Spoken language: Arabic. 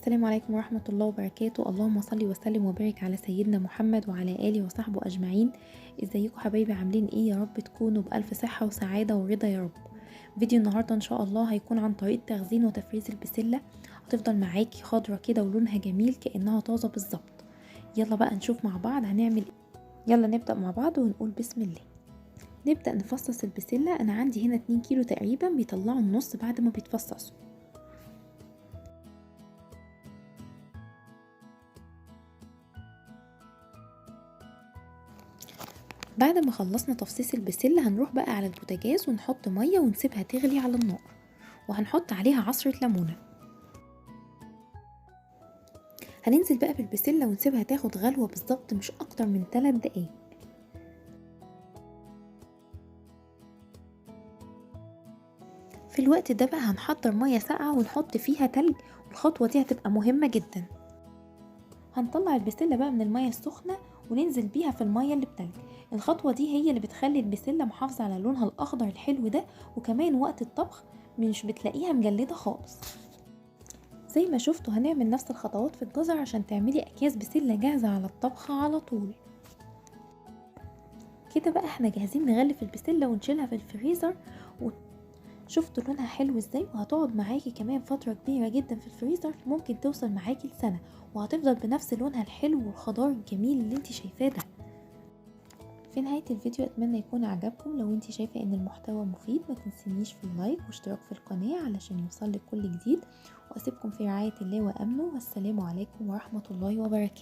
السلام عليكم ورحمة الله وبركاته. اللهم صل وسلم وبارك على سيدنا محمد وعلى آله وصحبه أجمعين. ازيكم حبايبي؟ عاملين ايه؟ يا رب تكونوا بألف صحة وسعادة ورضا يا رب. فيديو النهاردة ان شاء الله هيكون عن طريقة تخزين وتفريز البسلة. هتفضل معاكي خضرة كده ولونها جميل كأنها طازة بالظبط. يلا بقى نشوف مع بعض هنعمل ايه. يلا نبدأ مع بعض ونقول بسم الله. نبدأ نفصص البسلة. انا عندي هنا 2 كيلو تقريبا، بيطلعوا النص بعد ما بيتفصصوا. بعد ما خلصنا تفصيص البسلة هنروح بقى على البوتاجاز ونحط مية ونسيبها تغلي على النار، وهنحط عليها عصرة ليمونة. هننزل بقى بالبسلة ونسيبها تاخد غلوة بالظبط، مش اكتر من 3 دقايق. في الوقت ده بقى هنحضر مية ساقعة ونحط فيها تلج، والخطوة دي هتبقى مهمة جدا. هنطلع البسلة بقى من المية السخنة وننزل بيها في المية اللي بتلج. الخطوة دي هي اللي بتخلي البسلة محافظة على لونها الأخضر الحلو ده، وكمان وقت الطبخ مش بتلاقيها مجلدة خالص. زي ما شفتوا هنعمل نفس الخطوات في الجزر عشان تعملي أكياس بسلة جاهزة على الطبخ على طول. كده بقى احنا جاهزين نغلف البسلة ونشيلها في الفريزر. شفتوا لونها حلو ازاي؟ وهتقعد معاكي كمان فترة كبيرة جدا في الفريزر، ممكن توصل معاكي لسنة، وهتفضل بنفس لونها الحلو والخضار الجميل اللي انتي شايفاه ده. في نهاية الفيديو اتمنى يكون عجبكم. لو انتي شايفة ان المحتوى مفيد ما تنسينيش في اللايك واشتراك في القناة علشان يوصلك كل جديد، واسيبكم في رعاية الله وامنه، والسلام عليكم ورحمة الله وبركاته.